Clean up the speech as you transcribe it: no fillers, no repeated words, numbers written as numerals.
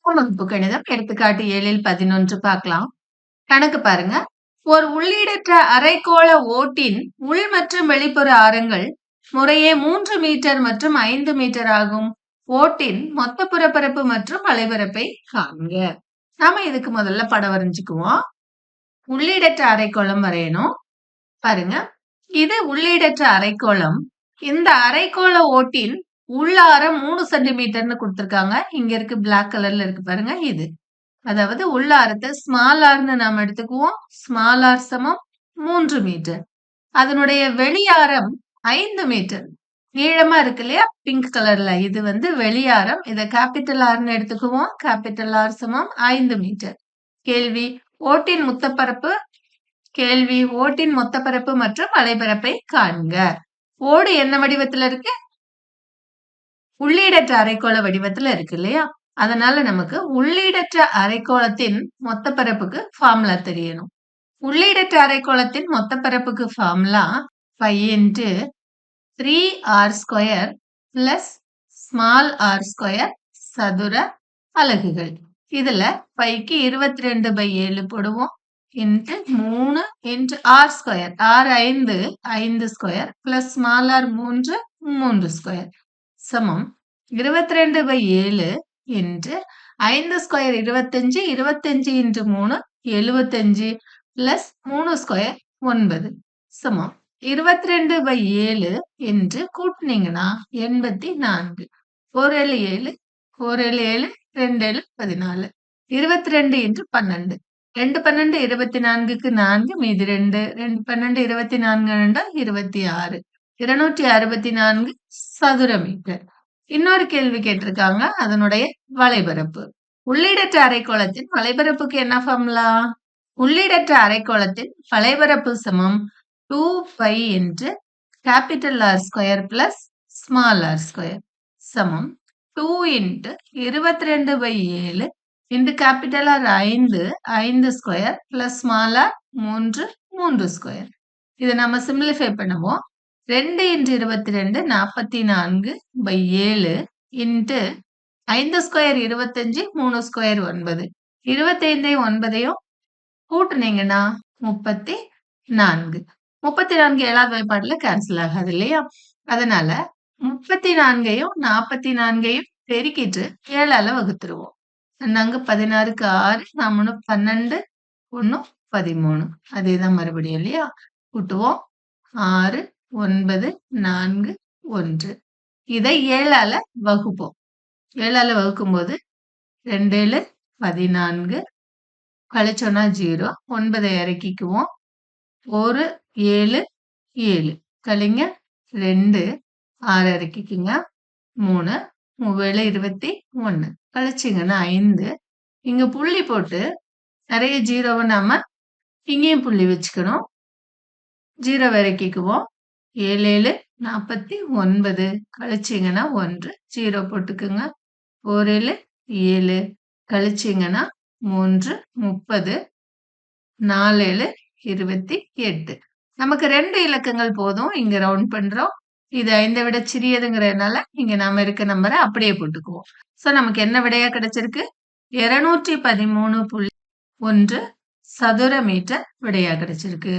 வகுப்பு கணிதம் எடுத்துக்காட்டு 7ல் 11 பார்க்கலாம். கணக்கு பாருங்க. ஒரு உள்ளீடற்ற அரைக்கோள ஓட்டின் உள் மற்றும் வெளிப்புற ஆரங்கள் முறையே 3 மீட்டர் மற்றும் 5 மீட்டர் ஆகும். ஓட்டின் மொத்த புறப்பரப்பு மற்றும் வளைபரப்பை காண்க. நாம இதுக்கு முதல்ல படம் வரைஞ்சுக்குவோம். உள்ளீடற்ற அரைக்கோளம் வரையணும். பாருங்க, இது உள்ளீடற்ற அரைக்கோளம். இந்த அரைக்கோள ஓட்டின் உள்ளாரம் 3 சென்டிமீட்டர்னு கொடுத்திருக்காங்க. இங்க இருக்கு, பிளாக் கலர்ல இருக்கு பாருங்க, இது. அதாவது உள்ளாரத்தை ஸ்மால் ஆர்னு நாம் எடுத்துக்குவோம். ஸ்மால் ஆர் சமம் 3 மீட்டர். அதனுடைய வெளியாரம் 5 மீட்டர். நீளமா இருக்கு இல்லையா, பிங்க் கலர்ல, இது வந்து வெளியாரம். இதை கேபிட்டல் ஆர்னு எடுத்துக்குவோம். கேபிட்டல் ஆர் சமம் 5 மீட்டர். கேள்வி ஓட்டின் மொத்த பரப்பு மற்றும் வளைபரப்பை காண்க. ஓடு என்ன வடிவத்துல இருக்கு? உள்ளீடற்ற அரைக்கோள வடிவத்துல இருக்கு இல்லையா? அதனால நமக்கு உள்ளீடற்ற அரைக்கோளத்தின் மொத்த பரப்புக்கு ஃபார்முலா தெரியணும். உள்ளீடற்ற அரைக்கோளத்தின் மொத்த பரப்புக்கு formula 5 × 3r² plus small r² சதுர அலகுகள். இதுல 5க்கு 22/7 போடுவோம். Into 3 × r². r 5, 5² plus small r 3, 3² சமம் 22/7 இன்ட்டு 5² 25, 25 × 3 75 பிளஸ் 3² 9 சமம் 22/7 என்று கூட்டினீங்கன்னா 84. 4 7 7, 4 7 7, 2 7 14. 22 × 12. 2 12 24க்கு 4, மீதி 2. 2 12 24 26. 264 சதுர மீட்டர். இன்னொரு கேள்வி கேட்டிருக்காங்க, அதனுடைய வளைபரப்பு. உள்ளீடற்ற அரைக்கோளத்தின் வளைபரப்புக்கு என்ன ஃபார்முலா? உள்ளீடற்ற அரைக்கோளத்தின் வளைபரப்பு சமம் 2π × capital R² plus small r² சமம் 2 × 22/7 into capital R 5, 5² plus small r 3, 3². இதை நம்ம சிம்பிளிஃபை பண்ணுவோம். 2 × 22 44/7 இன்ட்டு 5² 25, 3² 9. 25 9 கூட்டுனீங்கன்னா 34. 34 7வது வாய்ப்பாடுல கேன்சல் ஆகாது இல்லையா? அதனால 34யும் 44யும் பெருக்கிட்டு 7ஆல வகுத்துருவோம். நாங்க 16க்கு 6, 4 12, 1 13. அதேதான் மறுபடியும் இல்லையா? கூட்டுவோம். 6 9 4 1. இதை 7ஆல வகுப்போம். 7ஆல வகுக்கும்போது 2 7 14, கழிச்சோன்னா 0, 9 இறக்கிக்குவோம். 1 7 7 கழிங்க 2, 6 இறக்கிக்குங்க. 3 3 21 கழிச்சிங்கன்னா 5. இங்க புள்ளி போட்டு நிறைய 0வை நாம இங்கேயும் புள்ளி வச்சுக்கணும். 0 இறக்கிக்குவோம். 7 7 49 கழிச்சிங்கன்னா 1, 0 போட்டுக்குங்க. 4 7 7 கழிச்சிங்கன்னா 3 30, 4 7 28. நமக்கு 2 இலக்கங்கள் போதும். இங்க ரவுண்ட் பண்றோம். இது 5ஐ விட சிறியதுங்கிறதுனால இங்க நாம இருக்க நம்பரை அப்படியே போட்டுக்குவோம். சோ நமக்கு என்ன விடையா கிடைச்சிருக்கு? 213.1 சதுர மீட்டர் விடையா கிடைச்சிருக்கு.